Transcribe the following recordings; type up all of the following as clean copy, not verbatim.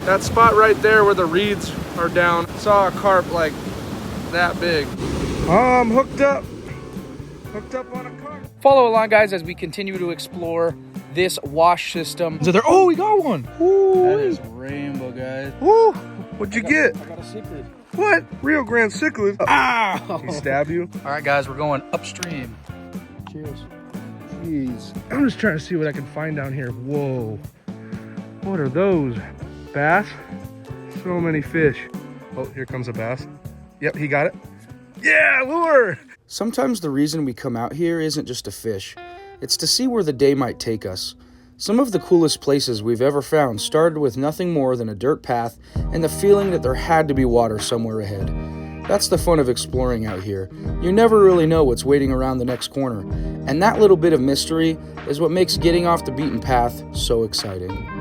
That spot right there where the reeds are down, saw a carp like that big. I'm hooked up on a carp. Follow along, guys, as we continue to explore this wash system. So there, oh, we got one. Ooh. That is rainbow, guys. Woo. What'd you get? I got a cichlid. What? Rio Grande cichlid. Ah! He stabbed you? All right, guys, we're going upstream. Cheers. Jeez. I'm just trying to see what I can find down here. Whoa. What are those? Bass? So many fish. Oh, here comes a bass. Yep, he got it. Yeah, lure! Sometimes the reason we come out here isn't just to fish. It's to see where the day might take us. Some of the coolest places we've ever found started with nothing more than a dirt path and the feeling that there had to be water somewhere ahead. That's the fun of exploring out here. You never really know what's waiting around the next corner, and that little bit of mystery is what makes getting off the beaten path so exciting.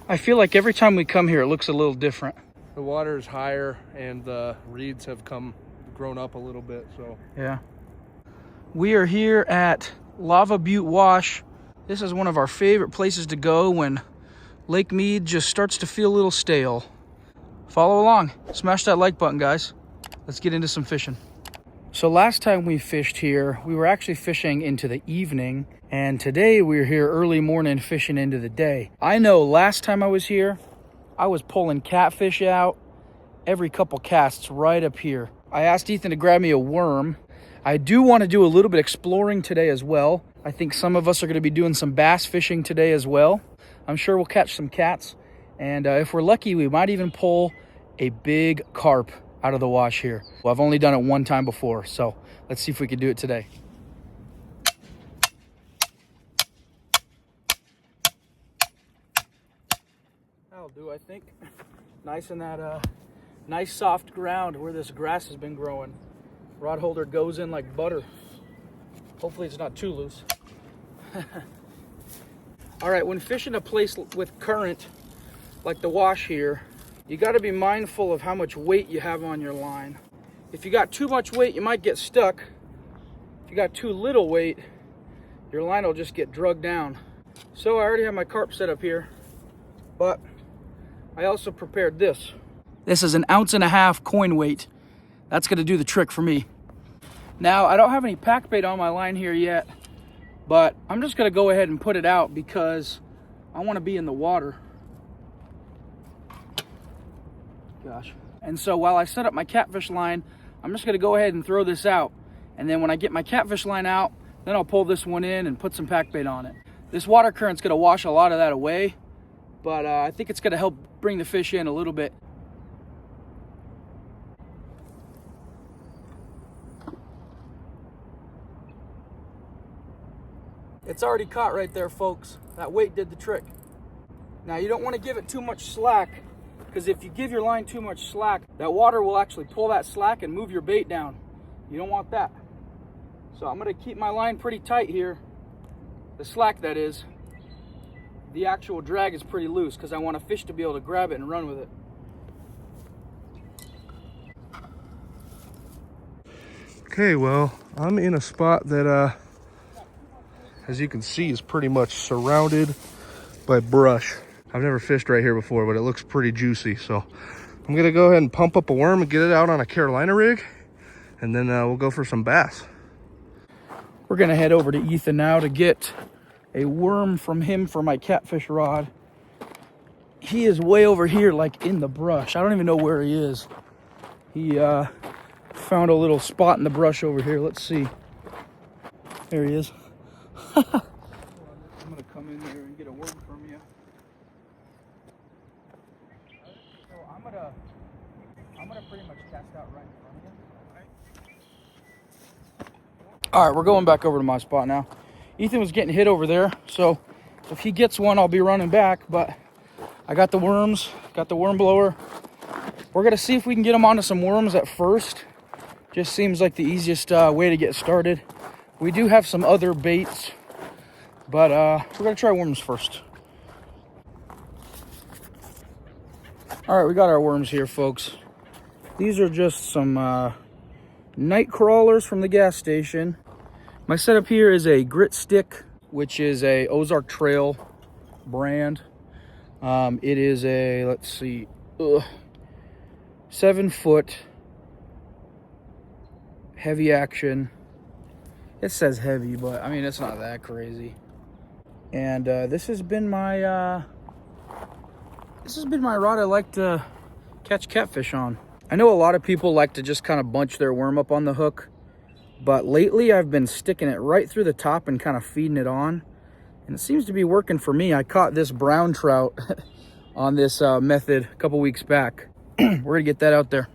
I feel like every time we come here, it looks a little different. The water is higher and the reeds have grown up a little bit, so. Yeah. We are here at Lava Butte Wash. This is one of our favorite places to go when Lake Mead just starts to feel a little stale. Follow along. Smash that like button, guys. Let's get into some fishing. So last time we fished here, we were actually fishing into the evening, and today we're here early morning fishing into the day. I know last time I was here, I was pulling catfish out every couple casts right up here. I asked Ethan to grab me a worm. I do want to do a little bit exploring today as well. I think some of us are going to be doing some bass fishing today as well. I'm sure we'll catch some cats, and if we're lucky, we might even pull a big carp out of the wash here. Well, I've only done it one time before, so let's see if we can do it today. That'll do, I think. Nice in that nice soft ground where this grass has been growing. Rod holder goes in like butter. Hopefully it's not too loose. All right, when fishing a place with current, like the wash here, you got to be mindful of how much weight you have on your line. If you got too much weight, you might get stuck. If you got too little weight, your line will just get drugged down. So I already have my carp set up here, but I also prepared this. This is 1.5 ounce coin weight. That's going to do the trick for me. Now, I don't have any pack bait on my line here yet, but I'm just going to go ahead and put it out because I want to be in the water. Gosh. And so while I set up my catfish line, I'm just going to go ahead and throw this out. And then when I get my catfish line out, then I'll pull this one in and put some pack bait on it. This water current's going to wash a lot of that away, but I think it's going to help bring the fish in a little bit. It's already caught right there, folks. That weight did the trick. Now, you don't want to give it too much slack, because if you give your line too much slack, that water will actually pull that slack and move your bait down. You don't want that. So I'm going to keep my line pretty tight here. The slack, that is. The actual drag is pretty loose because I want a fish to be able to grab it and run with it. Okay, well, I'm in a spot that, as you can see, is pretty much surrounded by brush. I've never fished right here before, but it looks pretty juicy. So I'm gonna go ahead and pump up a worm and get it out on a Carolina rig, and then we'll go for some bass. We're gonna head over to Ethan now to get a worm from him for my catfish rod. He is way over here, like in the brush. I don't even know where he is. He found a little spot in the brush over here. Let's see. There he is. I'm gonna come in there and get a worm from you. So I'm gonna pretty much cast out right in front of you. All right, we're going back over to my spot now. Ethan was getting hit over there, so if he gets one, I'll be running back, but I got the worms, got the worm blower. We're gonna see if we can get them onto some worms at first. Just seems like the easiest way to get started. We do have some other baits, but we're gonna try worms first. All right, we got our worms here, folks. These are just some night crawlers from the gas station. My setup here is a grit stick, which is a Ozark Trail brand. It is a, let's see, 7-foot heavy action. It says heavy, but I mean, it's not that crazy. And this has been my rod I like to catch catfish on. I know a lot of people like to just kind of bunch their worm up on the hook, but lately I've been sticking it right through the top and kind of feeding it on, and it seems to be working for me. I caught this brown trout on this method a couple weeks back. We're gonna get that out there.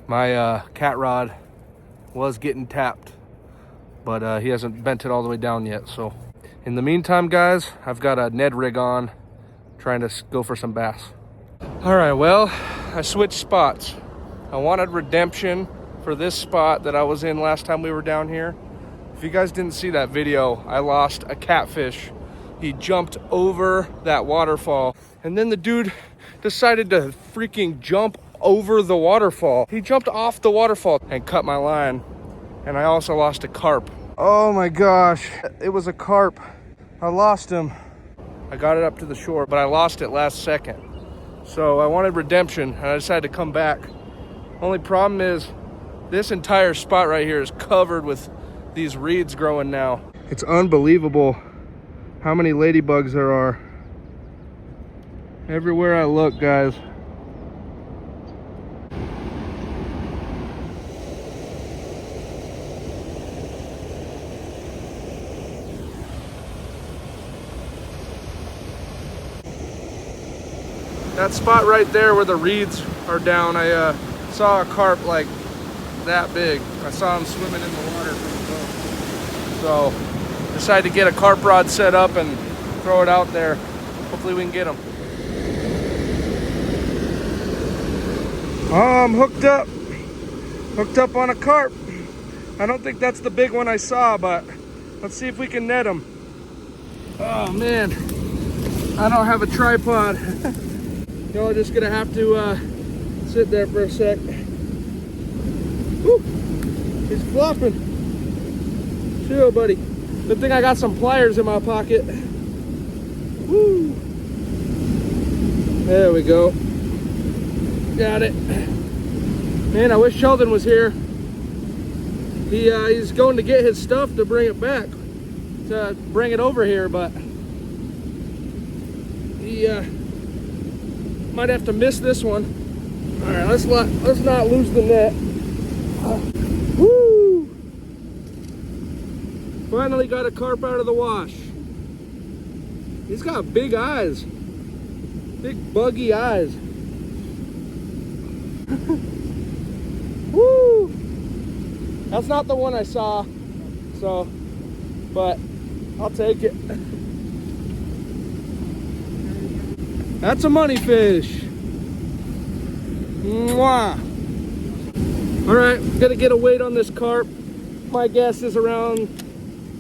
My cat rod was getting tapped, but he hasn't bent it all the way down yet. So in the meantime, guys, I've got a Ned rig on, trying to go for some bass. All right, well, I switched spots. I wanted redemption for this spot that I was in last time we were down here. If you guys didn't see that video, I lost a catfish. He jumped over that waterfall, and then the dude decided to freaking jump over the waterfall. He jumped off the waterfall and cut my line, and I also lost a carp. Oh my gosh, it was a carp. I lost him. I got it up to the shore, but I lost it last second. So I wanted redemption, and I decided to come back. Only problem is this entire spot right here is covered with these reeds growing now. It's unbelievable how many ladybugs there are. Everywhere I look, guys. That spot right there where the reeds are down, I saw a carp like that big. I saw him swimming in the water from the boat. So decided to get a carp rod set up and throw it out there. Hopefully we can get him. Oh, I'm hooked up on a carp. I don't think that's the big one I saw, but let's see if we can net him. Oh man, I don't have a tripod. Y'all are just gonna have to sit there for a sec. Woo! He's flopping. Chill, buddy. Good thing I got some pliers in my pocket. Woo! There we go. Got it. Man, I wish Sheldon was here. He's going to get his stuff to bring it back, to bring it over here, but he might have to miss this one. All right, let's not lose the net. Woo! Finally got a carp out of the wash. He's got big eyes, big buggy eyes. Woo! That's not the one I saw, so, but I'll take it. That's a money fish. Mwah. All right, gotta get a weight on this carp. My guess is around,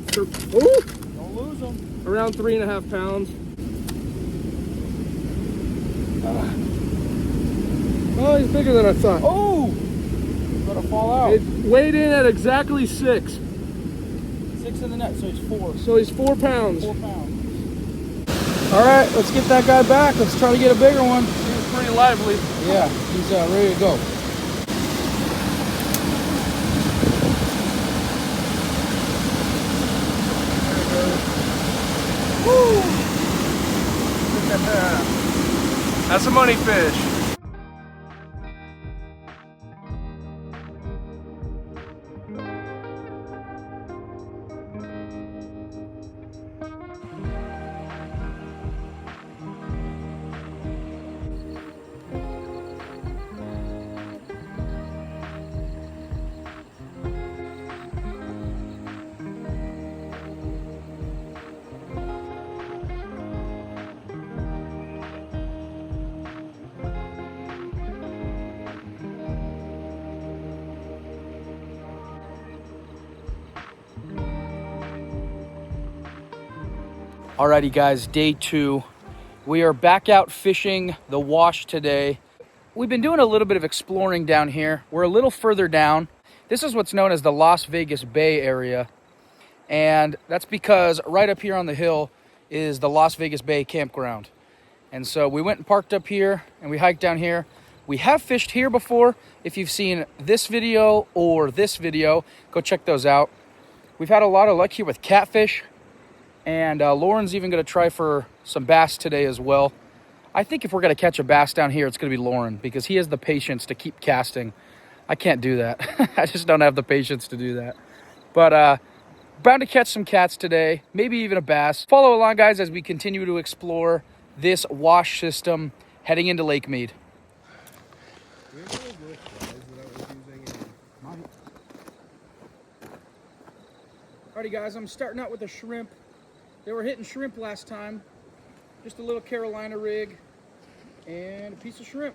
don't lose them. Around 3.5 pounds. Oh, he's bigger than I thought. Oh, gonna fall out. It weighed in at exactly 6. 6 in the net, so he's 4. So he's 4 pounds. 4 pounds. All right, let's get that guy back. Let's try to get a bigger one. He's pretty lively. Yeah, he's ready to go. Woo! That's a money fish. Alrighty guys, day 2. We are back out fishing the wash today. We've been doing a little bit of exploring down here. We're a little further down. This is what's known as the Las Vegas Bay area. And that's because right up here on the hill is the Las Vegas Bay campground. And so we went and parked up here and we hiked down here. We have fished here before. If you've seen this video or this video, go check those out. We've had a lot of luck here with catfish. And Lauren's even going to try for some bass today as well. I think if we're going to catch a bass down here, it's going to be Lauren because he has the patience to keep casting. I can't do that. I just don't have the patience to do that. But bound to catch some cats today, maybe even a bass. Follow along, guys, as we continue to explore this wash system heading into Lake Mead. Alrighty, guys, I'm starting out with a shrimp. They were hitting shrimp last time. Just a little Carolina rig and a piece of shrimp.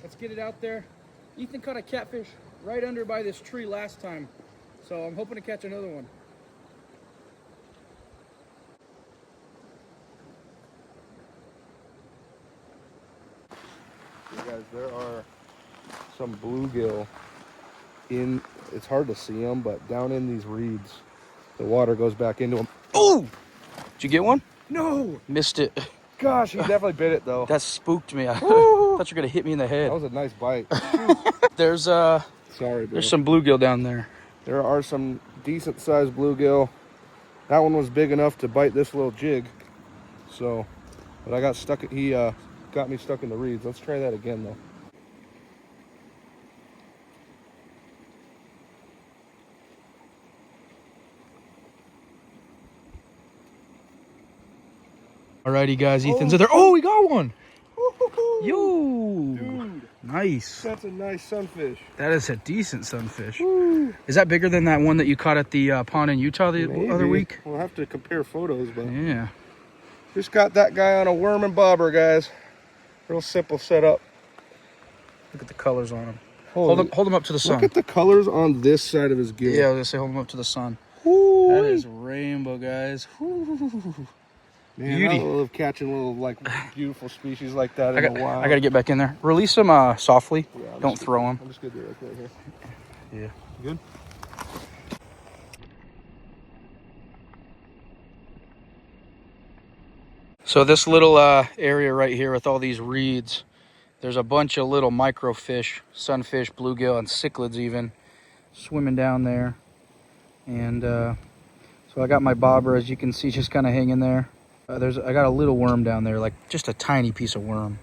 Let's get it out there. Ethan caught a catfish right under by this tree last time, so I'm hoping to catch another one. You guys, there are some bluegill in, it's hard to see them, but down in these reeds, the water goes back into them. Oh! Did you get one? No! Missed it. Gosh, he definitely bit it though. That spooked me. I thought you were gonna hit me in the head. That was a nice bite. There's Sorry, bro. there's some bluegill down there. There are some decent sized bluegill. That one was big enough to bite this little jig. So, but I got stuck, he got me stuck in the reeds. Let's try that again though. Alrighty, guys, Ethan's in there. Oh, we got one. Yo, Dude, nice. that's a nice sunfish. That is a decent sunfish. Woo. Is that bigger than that one that you caught at the pond in Utah the other week? We'll have to compare photos, but Yeah. just got that guy on a worm and bobber, guys. Real simple setup. Look at the colors on him. Holy, Hold him up to the sun. look at the colors on this side of his gill. Yeah, I was gonna say hold him up to the sun. Ooh. That is rainbow, guys. Ooh. Man, Beauty. I love catching little like beautiful species like that in the wild. I gotta get back in there. Release them softly. Yeah, Don't throw them. I'm just gonna do it right here. Yeah. Good. So this little area right here with all these reeds, there's a bunch of little microfish, sunfish, bluegill, and cichlids even swimming down there. And so I got my bobber, as you can see, just kind of hanging there. I got a little worm down there, like just a tiny piece of worm.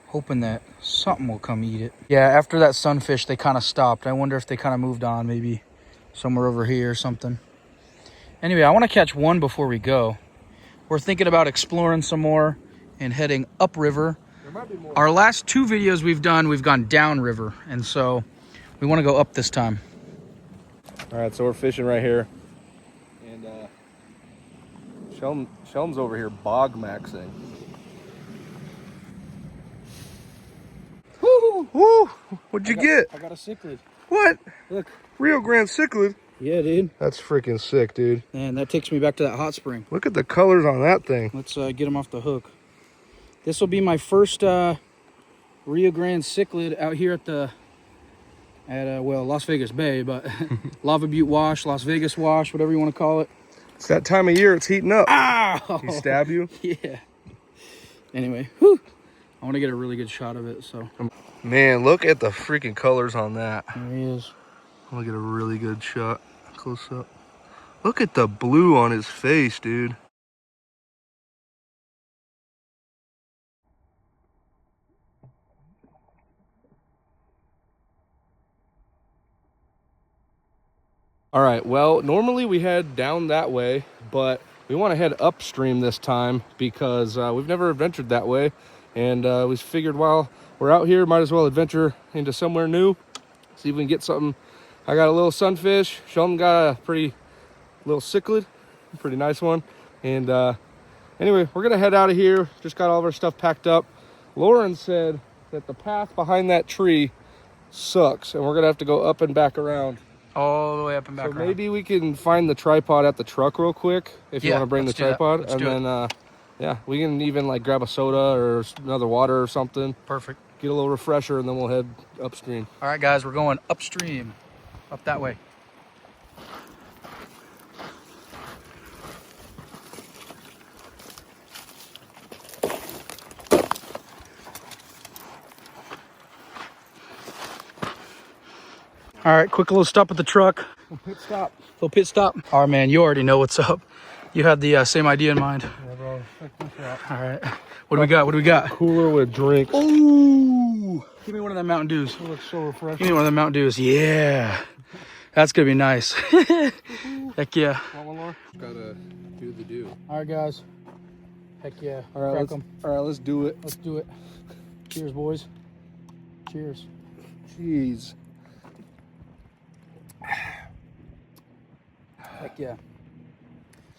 Hoping that something will come eat it. Yeah, after that sunfish, they kind of stopped. I wonder if they kind of moved on, maybe somewhere over here or something. Anyway, I want to catch one before we go. We're thinking about exploring some more and heading upriver. There might be more. Our last two videos we've gone downriver, and so we want to go up this time. All right, so we're fishing right here, and Shelton's over here bog maxing. Woo! Woo! What'd you get? I got a cichlid. What? Look. Rio Grande cichlid. Yeah, dude. That's freaking sick, dude. And that takes me back to that hot spring. Look at the colors on that thing. Let's get him off the hook. This will be my first Rio Grande cichlid out here at well, Las Vegas Bay, but Lava Butte Wash, Las Vegas Wash, whatever you want to call it. It's that time of year. It's heating up. Ow! He stabbed you? Yeah. Anyway, whew. I want to get a really good shot of it, so. Man, look at the freaking colors on that. There he is. I'm gonna get a really good shot close up. Look at the blue on his face, dude. All right, well, normally we head down that way, but we want to head upstream this time because we've never adventured that way. And we figured while we're out here, might as well adventure into somewhere new. See if we can get something. I got a little sunfish. Sheldon got a pretty little cichlid, pretty nice one. And anyway, we're gonna head out of here. Just got all of our stuff packed up. Lauren said that the path behind that tree sucks, and we're gonna have to go up and back around. All the way up and back So around. maybe we can find the tripod at the truck real quick if you want to bring the let's do that. tripod, Let's and do it. then Yeah, we can even like grab a soda or another water or something. Perfect. Get a little refresher, and then we'll head upstream. All right, guys, we're going upstream, up that way. All right, quick little stop at the truck. Pit stop. Little pit stop. All right, man, you already know what's up. You had the same idea in mind. Yeah, bro. Check this out. All right. What do we got? What do we got? Cooler with drinks. Ooh. Give me one of them Mountain Dews. It looks so refreshing. Give me one of them Mountain Dews. Yeah. That's going to be nice. Heck yeah. Want one more? Gotta do the do. All right, guys. Heck yeah. All right, let's do it. Let's do it. Cheers, boys. Cheers. Jeez. Heck yeah.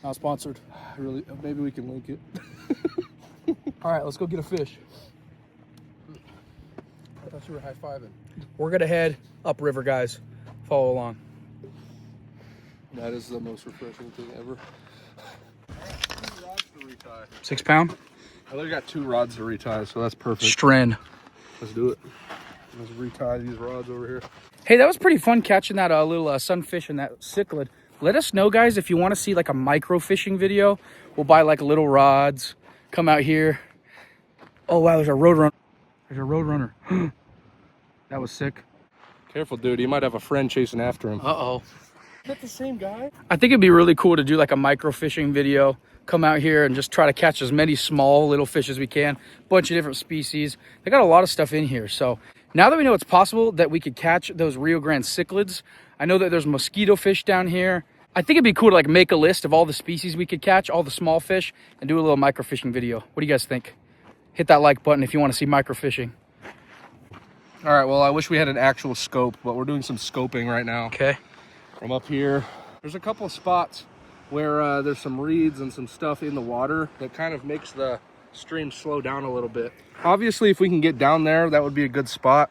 Not sponsored. Really, maybe we can link it. All right, let's go get a fish. I thought you were high-fiving. We're going to head upriver, guys. Follow along. That is the most refreshing thing ever. 2 rods to retie. 6 pound? I literally got 2 rods to retie, so that's perfect. Stren. Let's do it. Let's retie these rods over here. Hey, that was pretty fun catching that little sunfish and that cichlid. Let us know, guys, if you want to see like a micro fishing video. We'll buy like little rods, come out here. Oh, wow, there's a roadrunner. There's a roadrunner. That was sick. Careful, dude. You might have a friend chasing after him. Uh-oh. Is that the same guy? I think it'd be really cool to do like a micro fishing video. Come out here and just try to catch as many small little fish as we can. Bunch of different species. They got a lot of stuff in here. So now that we know it's possible that we could catch those Rio Grande cichlids, I know that there's mosquito fish down here. I think it'd be cool to like make a list of all the species we could catch, all the small fish, and do a little micro fishing video. What do you guys think? Hit that like button if you want to see micro fishing. All right, well, I wish we had an actual scope, but we're doing some scoping right now. Okay. From up here, there's a couple of spots where there's some reeds and some stuff in the water that kind of makes the stream slow down a little bit. Obviously, if we can get down there, that would be a good spot.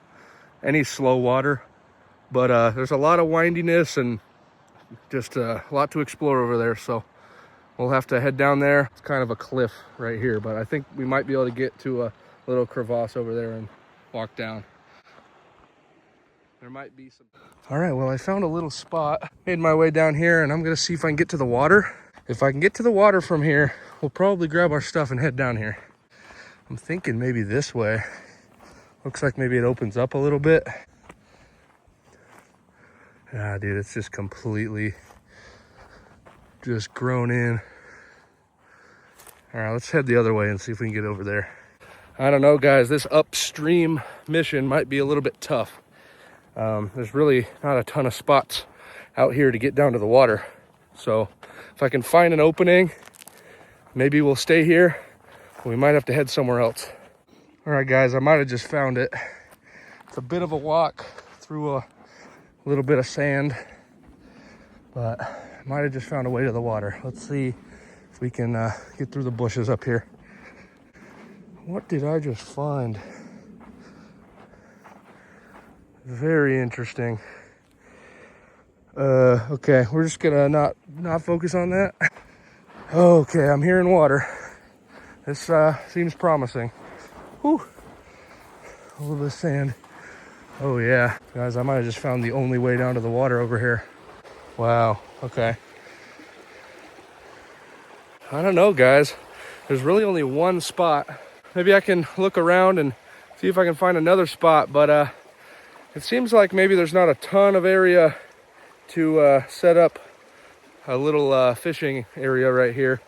Any slow water. But there's a lot of windiness and just a lot to explore over there. So we'll have to head down there. It's kind of a cliff right here, but I think we might be able to get to a little crevasse over there and walk down. There might be some. All right, well, I found a little spot. Made my way down here, and I'm gonna see if I can get to the water. If I can get to the water from here, we'll probably grab our stuff and head down here. I'm thinking maybe this way. Looks like maybe it opens up a little bit. Ah, dude, it's just completely just grown in. All right, let's head the other way and see if we can get over there. I don't know, guys, this upstream mission might be a little bit tough. There's really not a ton of spots out here to get down to the water. So if I can find an opening, maybe we'll stay here. We might have to head somewhere else. All right, guys, I might have just found it. It's a bit of a walk through a little bit of sand, but I might have just found a way to the water. Let's see if we can get through the bushes up here. What did I just find? Very interesting. Okay, we're just gonna not focus on that. Okay, I'm hearing water. This seems promising. Whew. A little bit of sand. Oh yeah, guys, I might have just found the only way down to the water over here. Wow, okay. I don't know, guys. There's really only one spot. Maybe I can look around and see if I can find another spot, but it seems like maybe there's not a ton of area to set up a little fishing area right here.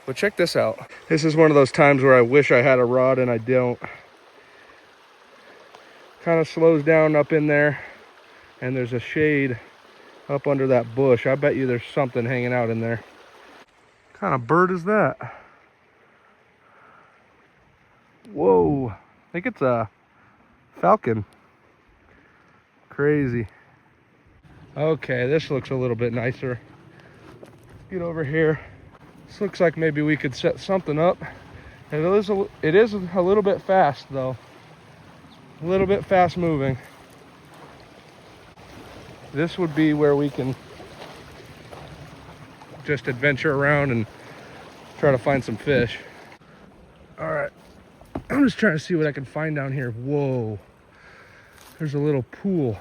But check this out. This is one of those times where I wish I had a rod and I don't. Kind of slows down up in there, and there's a shade up under that bush. I bet you there's something hanging out in there. What kind of bird is that? Whoa, I think it's a falcon. Crazy. Okay, this looks a little bit nicer. Get over here. This looks like maybe we could set something up. It is a little bit fast though. A little bit fast moving. This would be where we can just adventure around and try to find some fish. All right, I'm just trying to see what I can find down here. Whoa, there's a little pool.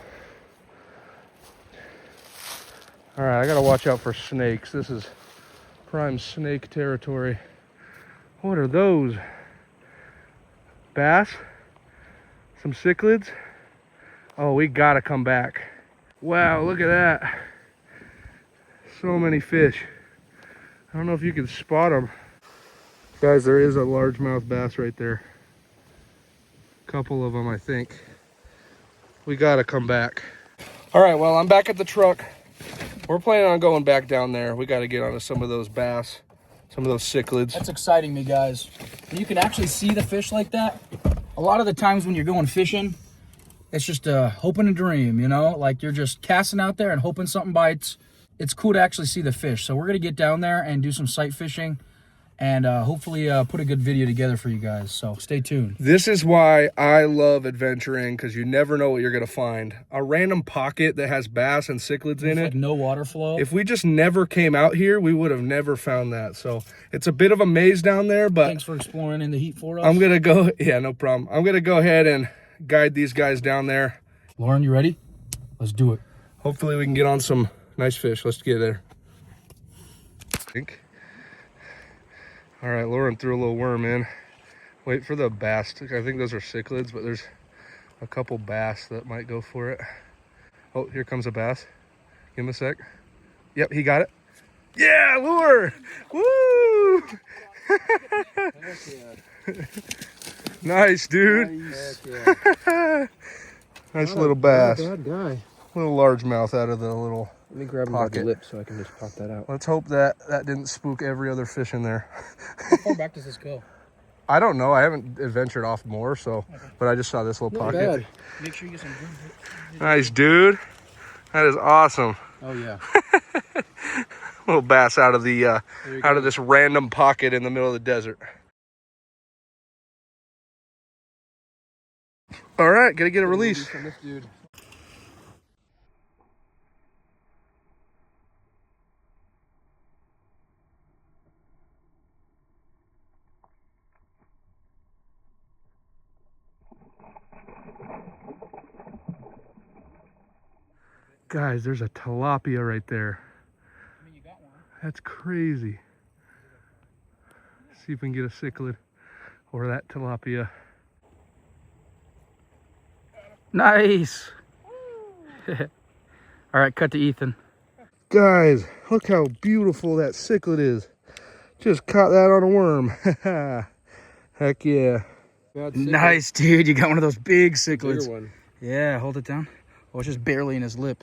All right, I gotta watch out for snakes. This is prime snake territory. What are those? Bass? Some cichlids? Oh, we gotta come back. Wow, look at that. So many fish. I don't know if you can spot them. Guys, there is a largemouth bass right there. Couple of them, I think. We gotta come back. All right, well, I'm back at the truck. We're planning on going back down there. We gotta get onto some of those bass, some of those cichlids. That's exciting me, guys. When you can actually see the fish like that. A lot of the times when you're going fishing, it's just a hope and a dream, you know? Like you're just casting out there and hoping something bites. It's cool to actually see the fish. So we're gonna get down there and do some sight fishing and hopefully put a good video together for you guys. So stay tuned. This is why I love adventuring, because you never know what you're gonna find. A random pocket that has bass and cichlids in it. Like no water flow. If we just never came out here, we would have never found that. So it's a bit of a maze down there, but thanks for exploring in the heat for us. I'm gonna go, yeah, no problem. I'm gonna go ahead and guide these guys down there. Lauren, you ready? Let's do it. Hopefully we can get on some nice fish. Let's get there. All right, Lauren threw a little worm in. Wait for the bass. I think those are cichlids, but there's a couple bass that might go for it. Oh, here comes a bass. Give him a sec. Yep, he got it. Yeah, lure! Woo! Nice, dude. Nice, nice little bass. Bad guy. Little largemouth out of the little Let me grab him by the lip so I can just pop that out. Let's hope that that didn't spook every other fish in there. How far back does this go? I don't know. I haven't adventured off more, so, but I just saw this little pocket. Bad. Make sure you get some Nice, dude. That is awesome. Oh yeah. Little bass out of the out of this random pocket in the middle of the desert. All right, gotta get a release. From this dude. Guys, there's a tilapia right there. I mean, you got one. That's crazy. See if we can get a cichlid or that tilapia. Nice. All right, cut to Ethan. Guys, look how beautiful that cichlid is. Just caught that on a worm. Heck yeah. Nice, dude. You got one of those big cichlids. Bigger one. Yeah, hold it down. Oh, it's just barely in his lip.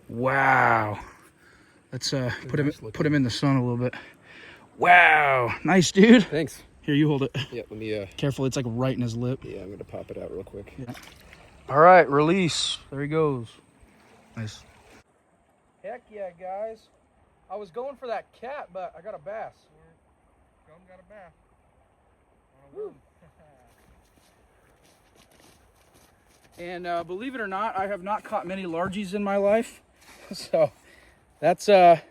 Wow. Let's put him in the sun a little bit. Wow. Nice, dude. Thanks. Here, you hold it. Yeah, let me Careful, it's like right in his lip. yeah, I'm gonna pop it out real quick. Yeah. All right, release. There he goes. Nice. Heck yeah, guys. I was going for that cat, but I got a bass. Got a bass. Woo. And believe it or not, I have not caught many largies in my life. So that's a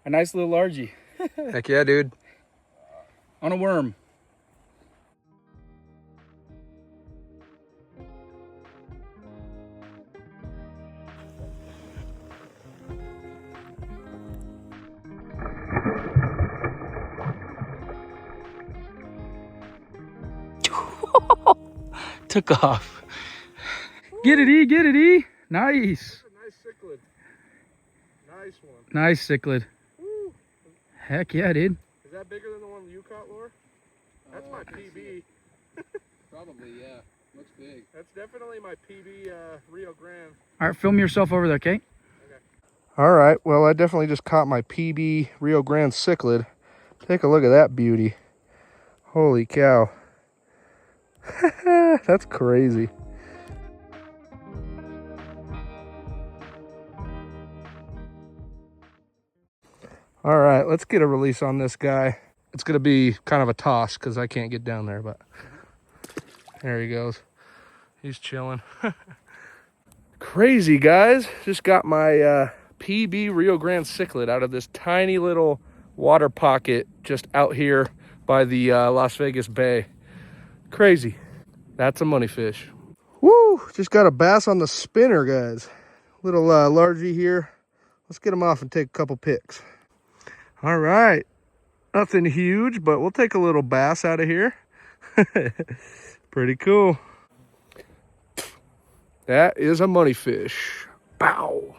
nice little largie. Heck yeah, dude. On a worm. Took off. Get it, E, get it, E. Nice. Nice cichlid. Nice one. Nice cichlid. Woo. Heck yeah, dude. Is that bigger than the one you caught, Laura? That's my PB. Probably, yeah. Looks big. That's definitely my PB Rio Grande. All right, film yourself over there, okay? All right, well, I definitely just caught my PB Rio Grande cichlid. Take a look at that beauty. Holy cow. That's crazy. All right, let's get a release on this guy. It's gonna be kind of a toss because I can't get down there, but there he goes. He's chilling. Crazy, guys. Just got my PB Rio Grande cichlid out of this tiny little water pocket just out here by the Las Vegas Bay. Crazy. That's a money fish. Woo! Just got a bass on the spinner, guys. Little largie here. Let's get him off and take a couple pics. All right. Nothing huge, but we'll take a little bass out of here. Pretty cool. That is a money fish. Bow.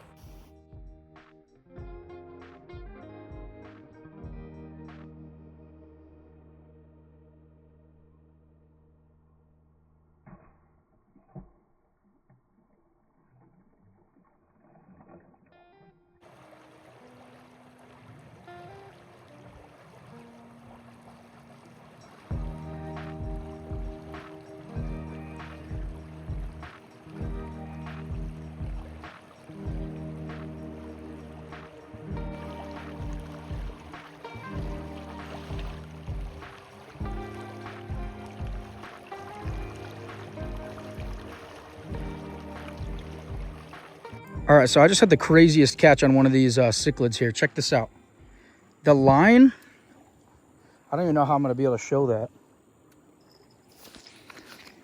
All right, so I just had the craziest catch on one of these cichlids here. Check this out. The line, I don't even know how I'm gonna be able to show that.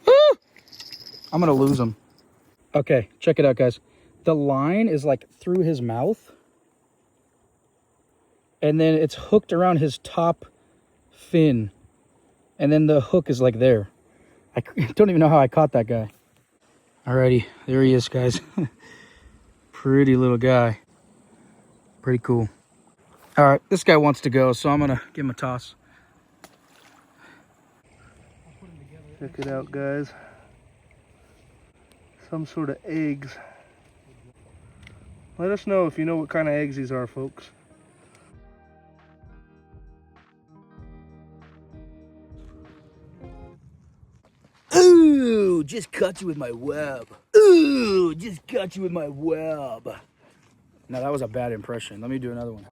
Ah! I'm gonna lose him. Okay, check it out, guys. The line is like through his mouth, and then it's hooked around his top fin, and then the hook is like there. I don't even know how I caught that guy. Alrighty, there he is, guys. Pretty little guy. Pretty cool. All right, this guy wants to go, so I'm gonna give him a toss. Check it out, guys. Some sort of eggs. Let us know if you know what kind of eggs these are, folks. Ooh, just caught you with my web. Ooh, just caught you with my web. Now that was a bad impression. Let me do another one.